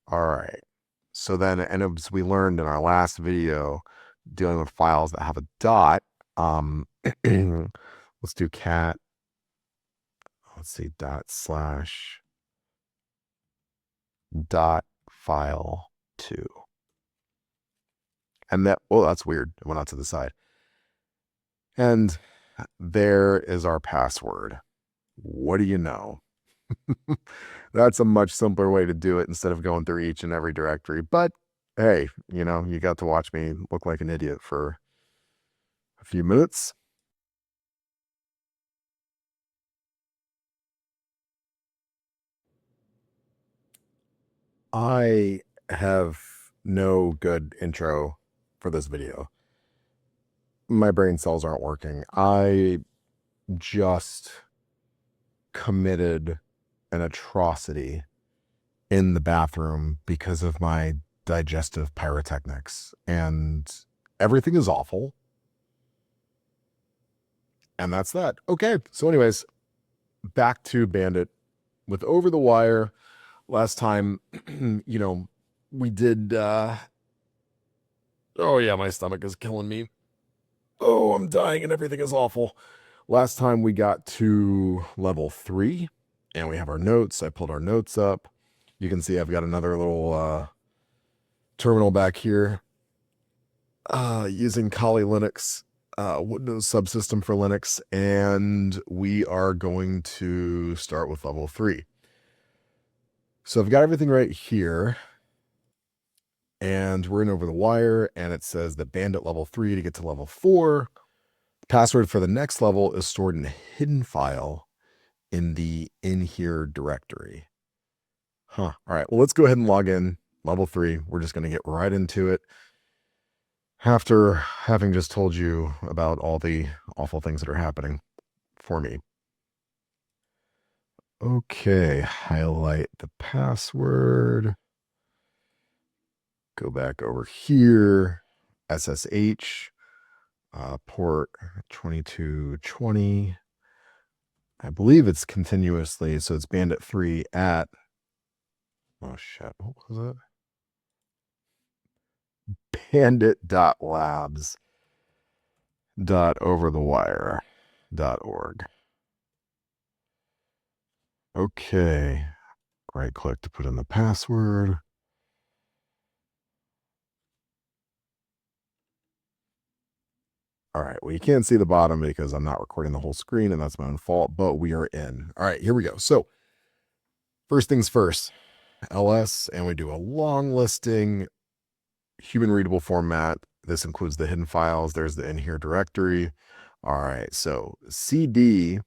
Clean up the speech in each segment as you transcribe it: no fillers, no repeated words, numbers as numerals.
All right. So then, and as we learned in our last video, dealing with files that have a dot, let's do cat, let's see, dot slash dot file two. And that, oh, that's weird. It went out to the side. And there is our password. What do you know? That's a much simpler way to do it instead of going through each and every directory. But hey, you got to watch me look like an idiot for a few minutes. I have no good intro for this video. My brain cells aren't working. I just committed an atrocity in the bathroom because of my digestive pyrotechnics, and everything is awful. And that's that. Okay. So, anyways, back to Bandit with Over the Wire. Last time, we did. Oh, yeah, my stomach is killing me. Oh, I'm dying and everything is awful. Last time we got to level 3 and we have our notes. I pulled our notes up. You can see I've got another little terminal back here using Kali Linux, Windows subsystem for Linux, and we are going to start with level 3. So I've got everything right here, and we're in Over the Wire, and it says that Bandit level 3 to get to level 4. The password for the next level is stored in a hidden file in the in here directory. All right, well, let's go ahead and log in. Level 3, we're just going to get right into it. After having just told you about all the awful things that are happening for me. Okay, highlight the password. Go back over here, SSH, port 2220. I believe it's continuously, so it's Bandit 3 at, oh shit, what was it? bandit.labs.overthewire.org. Okay, right click to put in the password. All right, well, you can't see the bottom because I'm not recording the whole screen, and that's my own fault, but we are in. All right, here we go. So first things first, LS, and we do a long listing, human readable format. This includes the hidden files. There's the in here directory. All right, so CD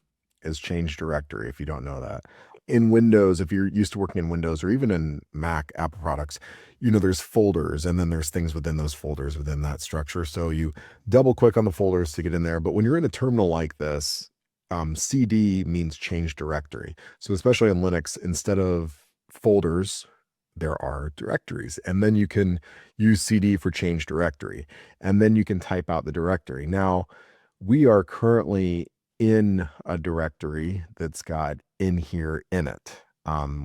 is change directory, if you don't know that. In Windows, if you're used to working in Windows or even in Mac, Apple products, there's folders and then there's things within those folders within that structure. So you double click on the folders to get in there. But when you're in a terminal like this, CD means change directory. So especially on Linux, instead of folders, there are directories. And then you can use CD for change directory. And then you can type out the directory. Now, we are currently in a directory that's got in here in it,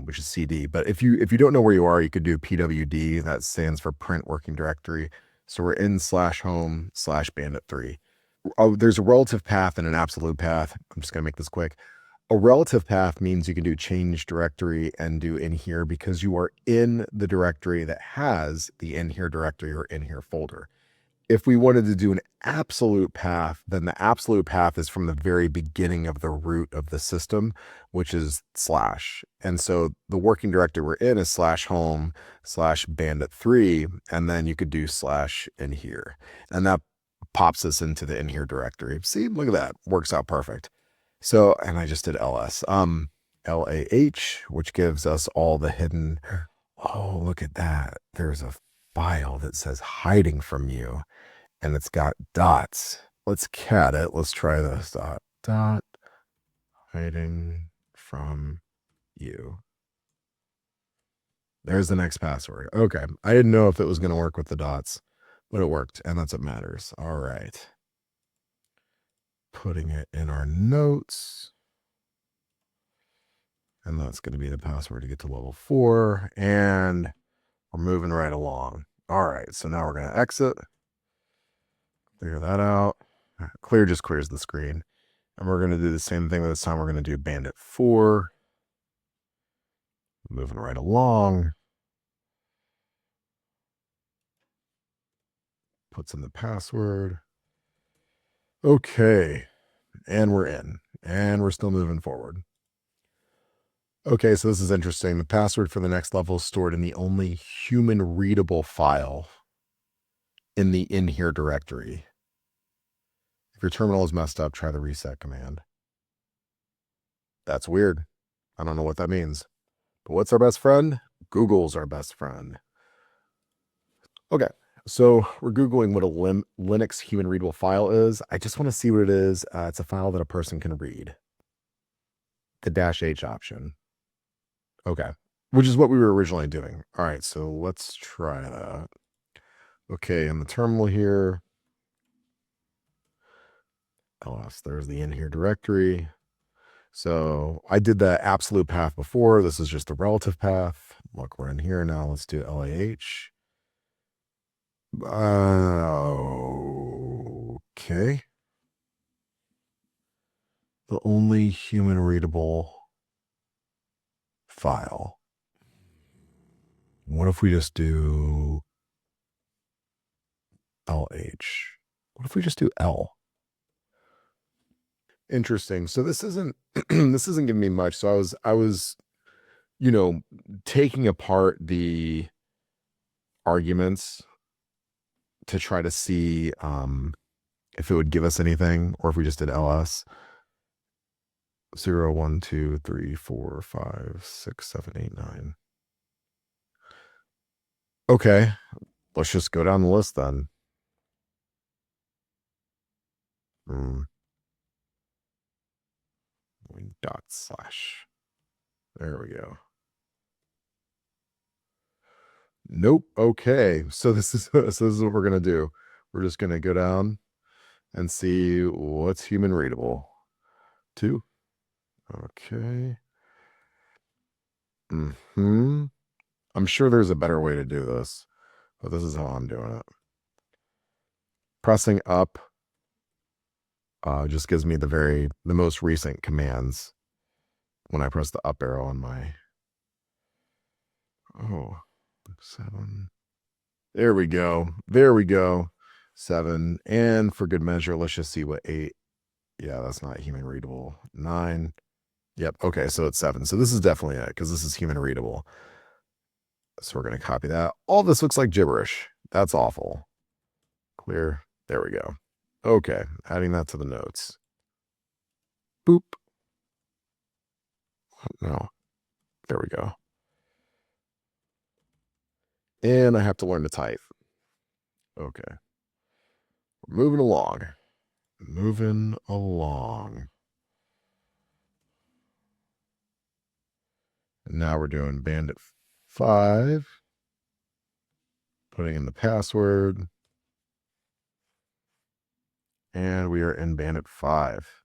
which is CD. But if you don't know where you are, you could do PWD. That stands for print working directory. So we're in /home/bandit3. Oh, there's a relative path and an absolute path. I'm just gonna make this quick. A relative path means you can do change directory and do in here because you are in the directory that has the in here directory or in here folder. If we wanted to do an absolute path, then the absolute path is from the very beginning of the root of the system, which is /. And so the working directory we're in is /home/bandit3, and then you could do / in here. And that pops us into the in here directory. See, look at that. Works out perfect. So, and I just did LS. LAH, which gives us all the hidden. Oh, look at that. There's a file that says hiding from you, and it's got dots. Let's cat it. Let's try this. Dot hiding from you. There's the next password. Okay. I didn't know if it was going to work with the dots, but it worked, and that's what matters. All right. Putting it in our notes. And that's going to be the password to get to level 4. And We're moving right along. All right, so now we're going to exit. Clear that out. Clear just clears the screen. And we're going to do the same thing this time. We're going to do Bandit 4. Moving right along. Puts in the password. Okay. And we're in. And we're still moving forward. Okay, so this is interesting. The password for the next level is stored in the only human readable file in the in here directory. If your terminal is messed up, try the reset command. That's weird. I don't know what that means. But what's our best friend? Google's our best friend. Okay, so we're Googling what a Linux human readable file is. I just want to see what it is. It's a file that a person can read. The -H option. Okay, which is what we were originally doing. All right, so let's try that. Okay, in the terminal here, ls, there's the in here directory. So I did the absolute path before. This is just the relative path. Look, we're in here now. Let's do LAH. Okay. The only human readable file. What if we just do LH? What if we just do L? Interesting. So this isn't this isn't giving me much. So I was, you know, taking apart the arguments to try to see if it would give us anything, or if we just did ls. 0, 1, 2, 3, 4, 5, 6, 7, 8, 9. Okay, let's just go down the list then. /. There we go. Nope. Okay, so this is what we're gonna do. We're just gonna go down and see what's human readable. 2. Okay. I'm sure there's a better way to do this, but this is how I'm doing it. Pressing up just gives me the most recent commands when I press the up arrow on my 7. There we go. 7. And for good measure, let's just see what 8. Yeah, that's not human readable. 9. Yep. Okay, so it's 7. So this is definitely it, because this is human readable. So we're going to copy that. All this looks like gibberish. That's awful. Clear. There we go. Okay, adding that to the notes. Boop. No. There we go. And I have to learn to type. Okay. We're moving along. Moving along. And now we're doing Bandit 5. Putting in the password. And we are in Bandit 5.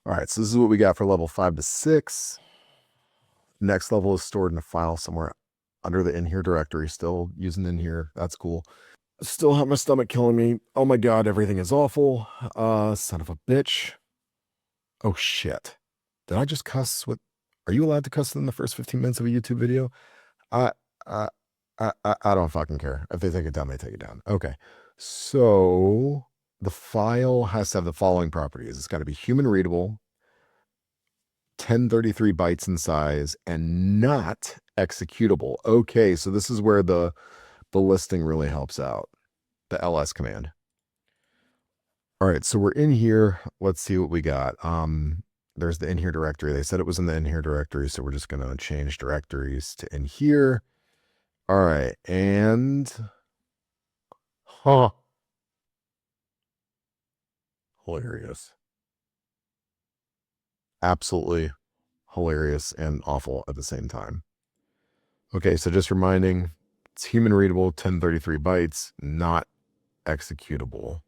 All right, so this is what we got for level 5 to 6. Next level is stored in a file somewhere under the in here directory. Still using in here. That's cool. Still have my stomach killing me. Oh my god, everything is awful. Son of a bitch. Oh shit. Did I just cuss with... Are you allowed to cuss in the first 15 minutes of a YouTube video? I don't fucking care. If they take it down, they take it down. Okay. So the file has to have the following properties. It's got to be human readable, 1033 bytes in size, and not executable. Okay, so this is where the listing really helps out. The ls command. All right, so we're in here. Let's see what we got. There's the in here directory. They said it was in the in here directory, so we're just going to change directories to in here. All right, and hilarious. Absolutely hilarious and awful at the same time. Okay, so just reminding, it's human readable, 1033 bytes, not executable.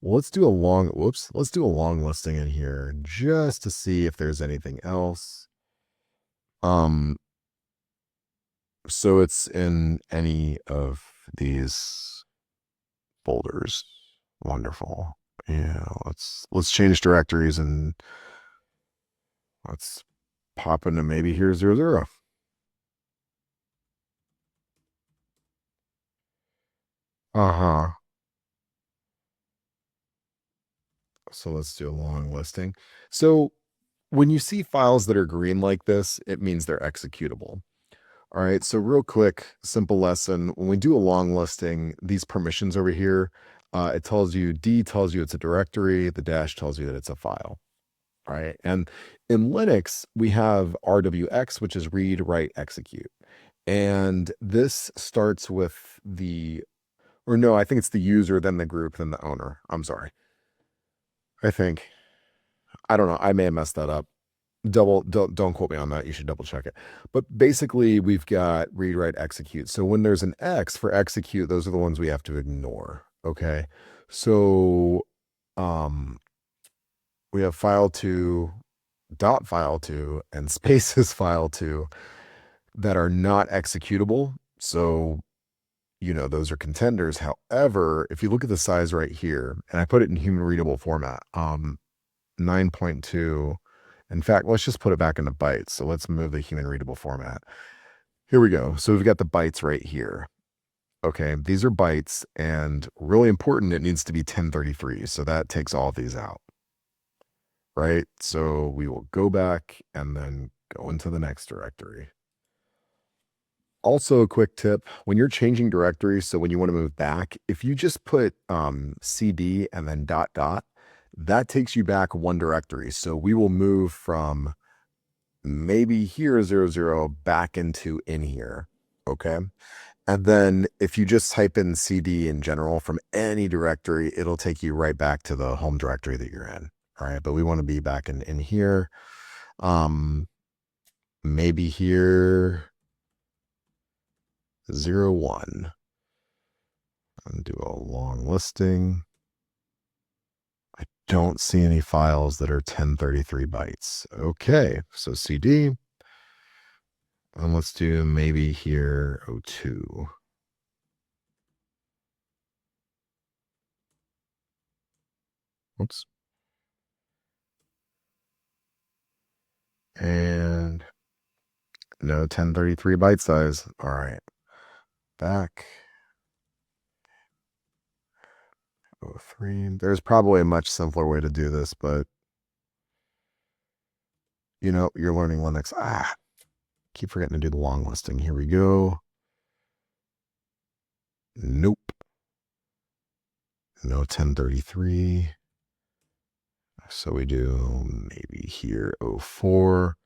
Well, let's do a long listing in here just to see if there's anything else. So it's in any of these folders. Wonderful. Yeah, let's change directories and let's pop into maybe here 00. Uh-huh. So let's do a long listing. So when you see files that are green like this, it means they're executable. All right, so real quick, simple lesson. When we do a long listing, these permissions over here, it tells you, D tells you it's a directory, the dash tells you that it's a file. All right, and in Linux, we have RWX, which is read, write, execute. And this starts with the, or no, I think it's the user, then the group, then the owner. I'm sorry. I think, I don't know. I may have messed that up. Don't quote me on that. You should double check it. But basically, we've got read, write, execute. So when there's an X for execute, those are the ones we have to ignore. Okay. So we have file two, dot file two, and spaces file two that are not executable. So those are contenders. However, if you look at the size right here, and I put it in human readable format, 9.2. In fact, let's just put it back into bytes. So let's move the human readable format. Here we go. So we've got the bytes right here. Okay, these are bytes, and really important, it needs to be 1033. So that takes all of these out. Right? So we will go back and then go into the next directory. Also, a quick tip, when you're changing directories, so when you want to move back, if you just put cd and then dot dot, that takes you back one directory. So we will move from maybe here 00 back into in here. Okay. And then if you just type in cd in general from any directory, it'll take you right back to the home directory that you're in. All right. But we want to be back in here. Maybe here 01. And do a long listing. I don't see any files that are 1033 bytes. Okay, so CD. And let's do maybe here 02. Oops. And no 1033 byte size. All right. Back. 03. There's probably a much simpler way to do this, but you're learning Linux. Keep forgetting to do the long listing. Here we go. Nope. No 1033. So we do maybe here 04.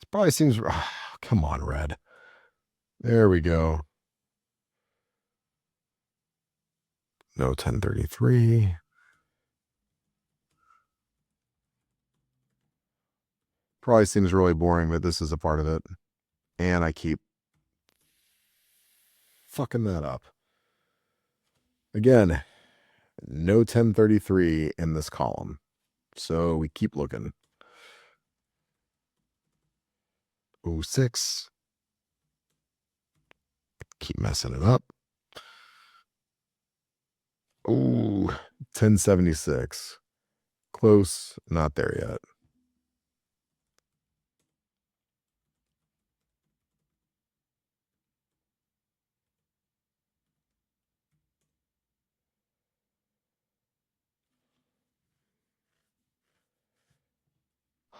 It probably seems, come on, Red. There we go. No 1033. Probably seems really boring, but this is a part of it. And I keep fucking that up. Again, no 1033 in this column. So we keep looking. 06. Keep messing it up. Ooh, 1076. Close, not there yet.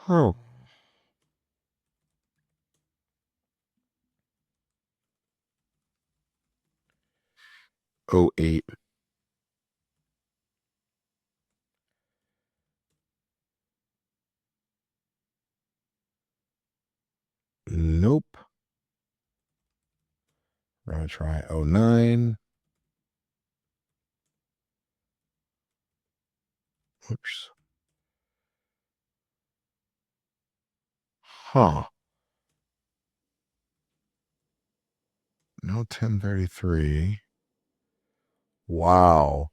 Oh. 08. Nope. We're going to try 09. Oops. Huh. No 1033. Wow.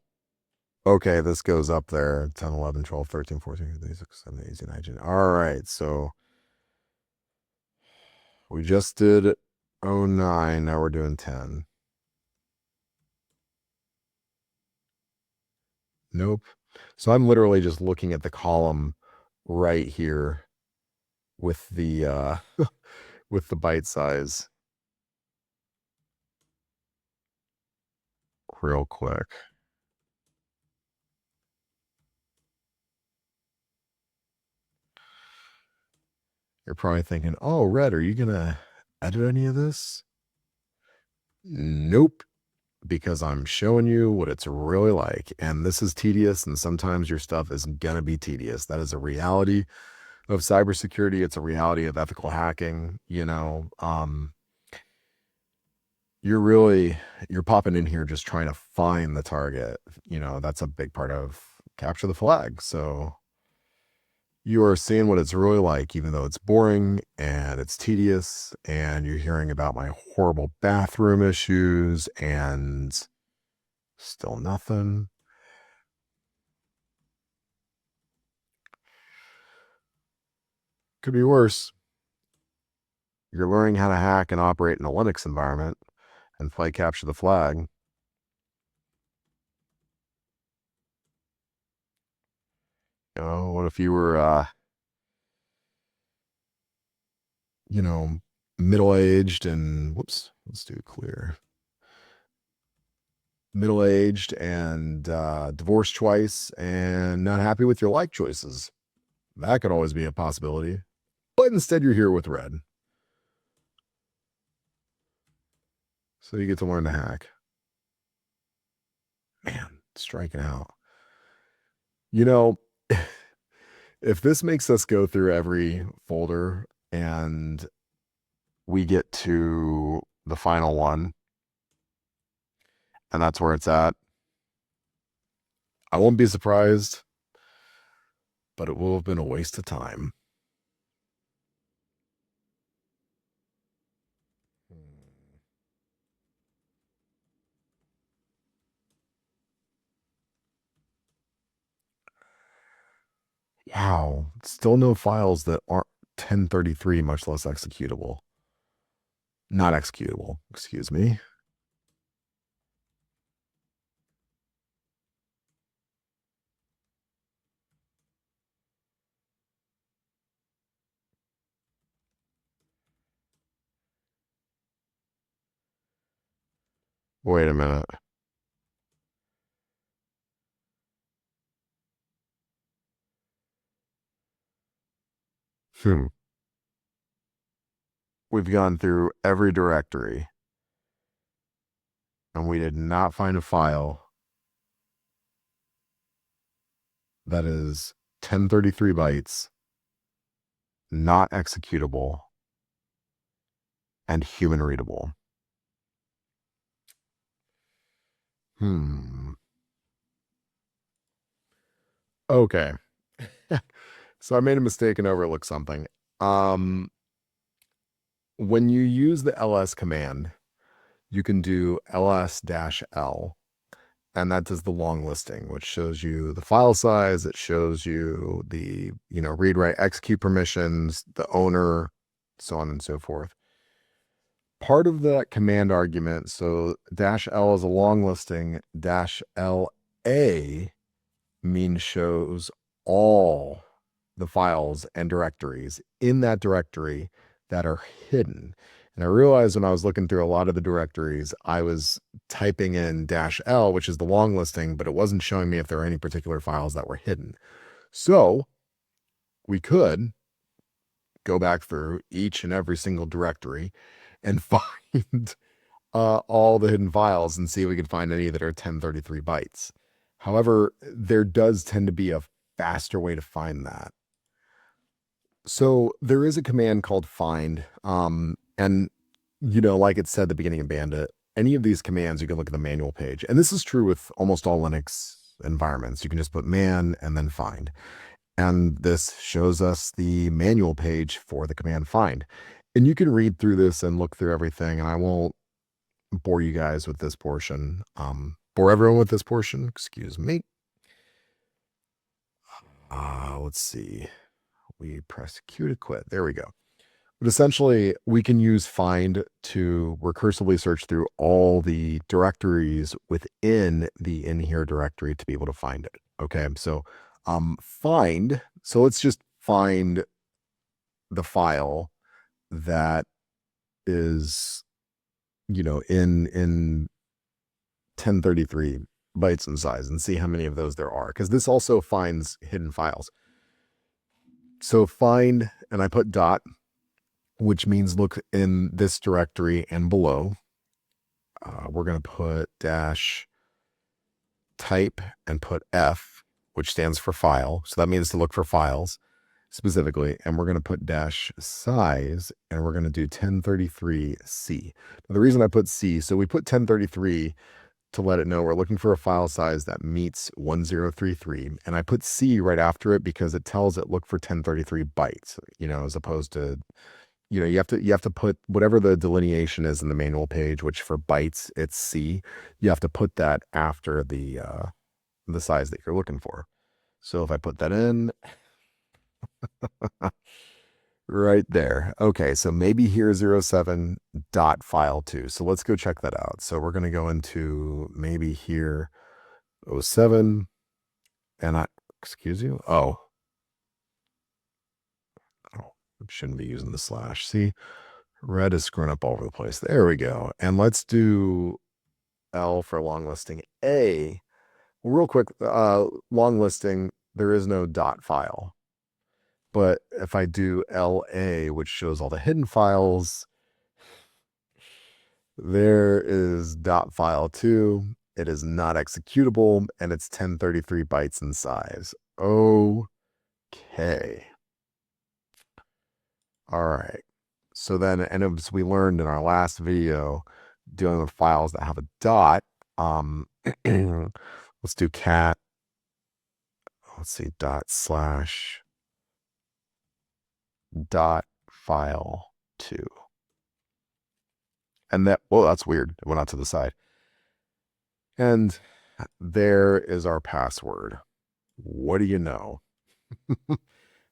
Okay, this goes up there. 10, 11, 12, 13, 14, 15, 16, 17, 18, 19. All right, so we just did Oh, 09, now we're doing 10. Nope. So I'm literally just looking at the column right here with the with the byte size real quick. You're probably thinking, "Oh, Red, are you gonna edit any of this?" Nope, because I'm showing you what it's really like. And this is tedious, and sometimes your stuff is gonna be tedious. That is a reality of cybersecurity. It's a reality of ethical hacking. You're popping in here just trying to find the target. That's a big part of capture the flag. So you are seeing what it's really like, even though it's boring and it's tedious, and you're hearing about my horrible bathroom issues and still nothing. Could be worse. You're learning how to hack and operate in a Linux environment and play capture the flag. What if you were, you know, middle-aged and whoops, let's do clear. Middle-aged and divorced twice and not happy with your like choices. That could always be a possibility. But instead you're here with Red. So you get to learn to hack. Man, striking out. You know, if this makes us go through every folder and we get to the final one, and that's where it's at, I won't be surprised, but it will have been a waste of time. Wow, still no files that aren't 1033, much less executable. Not executable, excuse me. Wait a minute. Hmm. We've gone through every directory and we did not find a file that is 1033 bytes, not executable, and human readable. Hmm. Okay. So I made a mistake and overlooked something. Um, when you use the ls command, you can do ls-l, and that does the long listing, which shows you the file size. It shows you the, read, write, execute permissions, the owner, so on and so forth. Part of that command argument, so -l is a long listing, -la means shows all the files and directories in that directory that are hidden. And I realized when I was looking through a lot of the directories, I was typing in -l, which is the long listing, but it wasn't showing me if there are any particular files that were hidden. So we could go back through each and every single directory and find all the hidden files and see if we can find any that are 1033 bytes. However, there does tend to be a faster way to find that. So there is a command called find. And like it said at the beginning of Bandit, any of these commands, you can look at the manual page. And this is true with almost all Linux environments. You can just put man and then find. And this shows us the manual page for the command find. And you can read through this and look through everything. And I won't bore you guys with this portion. Bore everyone with this portion. Excuse me. Let's see. We press Q to quit. There we go. But essentially, we can use find to recursively search through all the directories within the in here directory to be able to find it. Okay, so find. So let's just find the file that is, in 1033 bytes in size and see how many of those there are, because this also finds hidden files. So find, and I put dot, which means look in this directory and below. We're going to put dash type and put F, which stands for file. So that means to look for files specifically. And we're going to put dash size, and we're going to do 1033C. Now, the reason I put C, so we put 1033 to let it know we're looking for a file size that meets 1033. And I put C right after it because it tells it look for 1033 bytes, as opposed to, you have to put whatever the delineation is in the manual page, which for bytes, it's C. You have to put that after the size that you're looking for. So if I put that in right there. Okay, so maybe here 07 dot file 2. So let's go check that out. So we're going to go into maybe here 07 and excuse you. Oh, I shouldn't be using the slash. See, red is screwing up all over the place. There we go. And let's do L for long listing. A, real quick, long listing, there is no dot file. But if I do LA, which shows all the hidden files, there is dot file 2. It is not executable, and it's 1033 bytes in size. Okay. All right. So then, and as we learned in our last video, dealing with files that have a dot, let's do cat, let's see, dot slash dot file 2. And that's weird. It went out to the side. And there is our password. What do you know?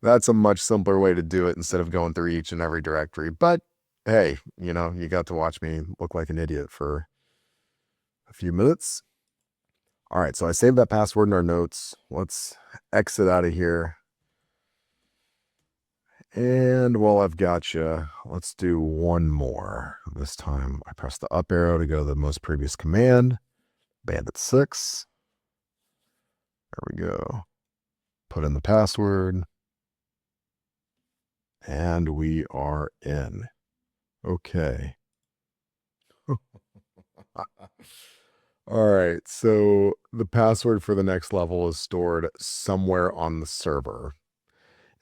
That's a much simpler way to do it instead of going through each and every directory. But hey, you got to watch me look like an idiot for a few minutes. All right, so I saved that password in our notes. Let's exit out of here. And while I've got you, let's do one more. This time I press the up arrow to go to the most previous command. Bandit 6. There we go. Put in the password. And we are in. Okay. All right. So the password for the next level is stored somewhere on the server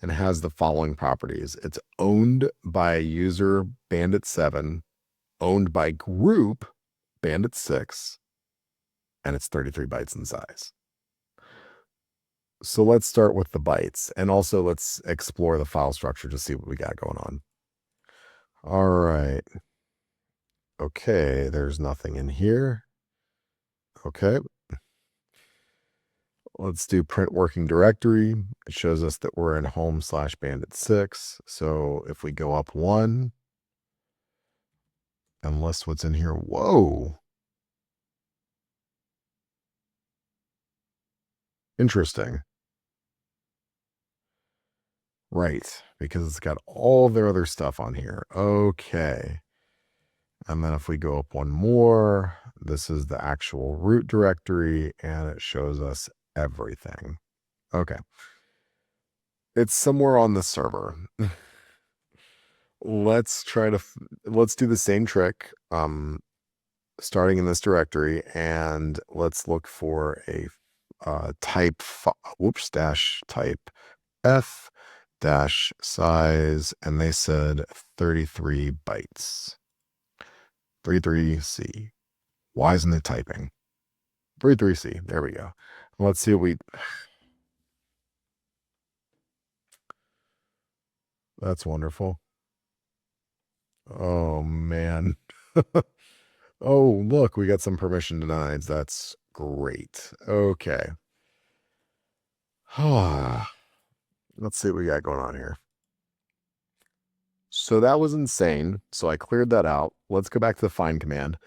and has the following properties. It's owned by user Bandit7, owned by group Bandit6, and it's 33 bytes in size. So let's start with the bytes, and also let's explore the file structure to see what we got going on. All right. Okay, there's nothing in here. Okay. Let's do print working directory. It shows us that we're in home/bandit6. So if we go up 1, and list what's in here, whoa. Interesting. Right, because it's got all their other stuff on here. Okay. And then if we go up one more, this is the actual root directory, and it shows us everything. Okay. It's somewhere on the server. Let's do the same trick, starting in this directory, and let's look for a type F dash size, and they said 33 bytes. 33C. Why isn't it typing? 33C. There we go. Let's see what that's wonderful. Oh man. Oh, look, we got some permission denied. That's great. Okay. Let's see what we got going on here. So that was insane. So I cleared that out. Let's go back to the find command.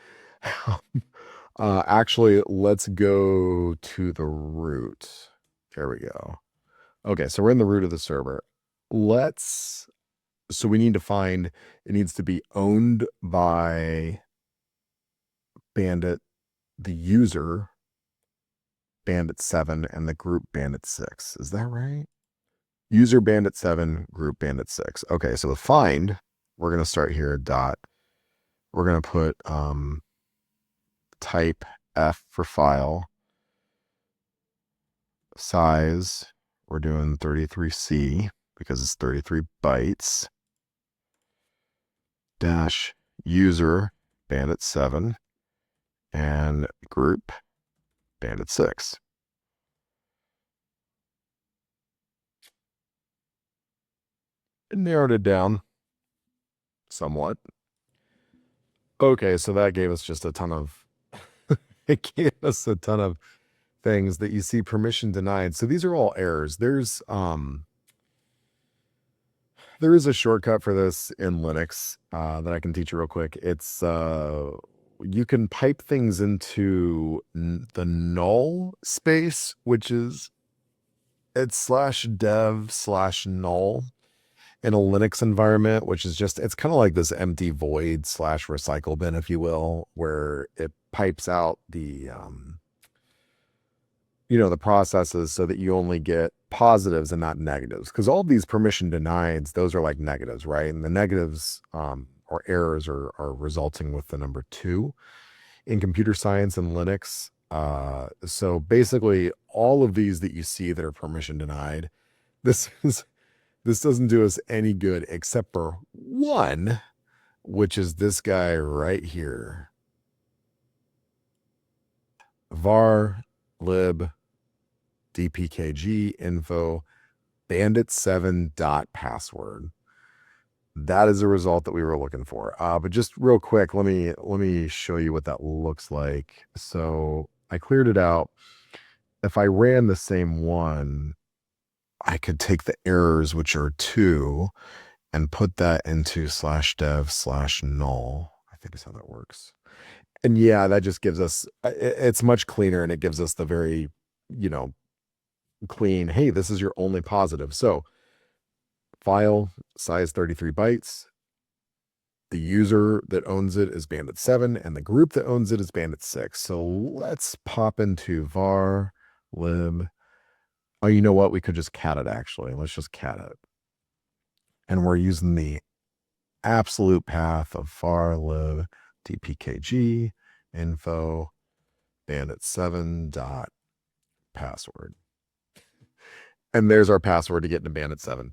Actually, let's go to the root. There we go. Okay, so we're in the root of the server. So we need to find, it needs to be owned by Bandit, the user, Bandit 7, and the group Bandit 6. Is that right? User Bandit 7, group Bandit 6. Okay, so the find, we're going to start here, we're going to put type F for file, size, we're doing 33C because it's 33 bytes, dash user Bandit 7, and group Bandit 6. It narrowed it down somewhat. Okay, so that gave us just a ton of, it gave us a ton of things that you see permission denied. So these are all errors. There is a shortcut for this in Linux that I can teach you real quick. It's you can pipe things into the null space, which is it's /dev/null in a Linux environment, which is just, it's kind of like this empty void /recycle bin, if you will, where it pipes out the the processes so that you only get positives and not negatives. Because all of these permission denieds, those are like negatives, right? And the negatives or errors are resulting with the number 2 in computer science and Linux. So basically, all of these that you see that are permission denied, this doesn't do us any good except for one, which is this guy right here. var lib dpkg info bandit7.password. That is the result that we were looking for. But just real quick, let me show you what that looks like. So I cleared it out. If I ran the same one, I could take the errors, which are 2, and put that into /dev/null. I think is how that works. And yeah, that just gives us, it's much cleaner, and it gives us the very, clean, hey, this is your only positive. So file size 33 bytes. The user that owns it is Bandit 7, and the group that owns it is Bandit 6. So let's pop into var lib. Oh, you know what? We could just cat it, actually. Let's just cat it. And we're using the absolute path of var lib dpkg info bandit7.password. And there's our password to get into Bandit 7.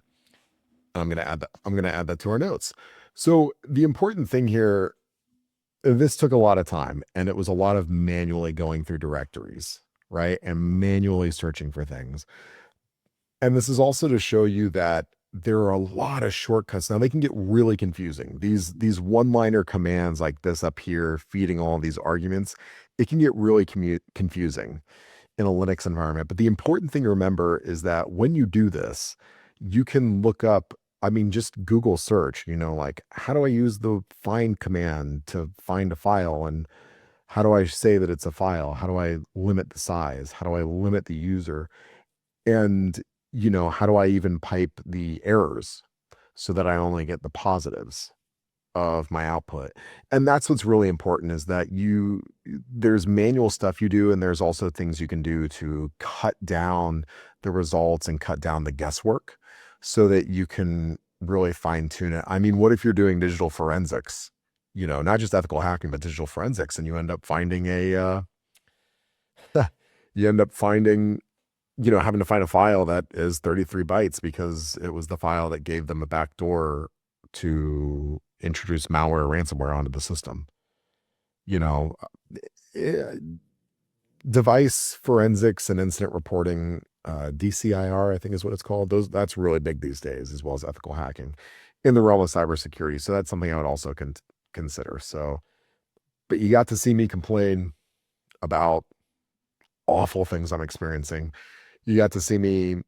I'm going to add that to our notes. So the important thing here, this took a lot of time, and it was a lot of manually going through directories, right? And manually searching for things. And this is also to show you that there are a lot of shortcuts. Now they can get really confusing. These one-liner commands like this up here, feeding all these arguments, it can get really confusing in a Linux environment. But the important thing to remember is that when you do this, you can look up, just Google search, like, how do I use the find command to find a file? And how do I say that it's a file? How do I limit the size? How do I limit the user? And, how do I even pipe the errors so that I only get the positives of my output? And that's what's really important, is that there's manual stuff you do, and there's also things you can do to cut down the results and cut down the guesswork so that you can really fine tune it. What if you're doing digital forensics, not just ethical hacking, but digital forensics, and you end up finding having to find a file that is 33 bytes because it was the file that gave them a backdoor to introduce malware or ransomware onto the system. Device forensics and incident reporting, DCIR, I think is what it's called. That's really big these days, as well as ethical hacking in the realm of cybersecurity. So that's something I would also consider. So, but you got to see me complain about awful things I'm experiencing. You got to see me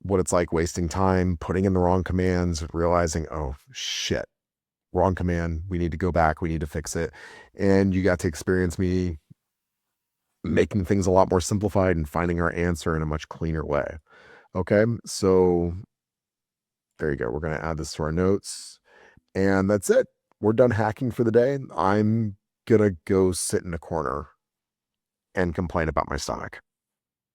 what it's like wasting time, putting in the wrong commands, realizing, oh shit, wrong command. We need to go back. We need to fix it. And you got to experience me making things a lot more simplified and finding our answer in a much cleaner way. Okay. So there you go. We're going to add this to our notes, and that's it. We're done hacking for the day. I'm going to go sit in a corner and complain about my stomach.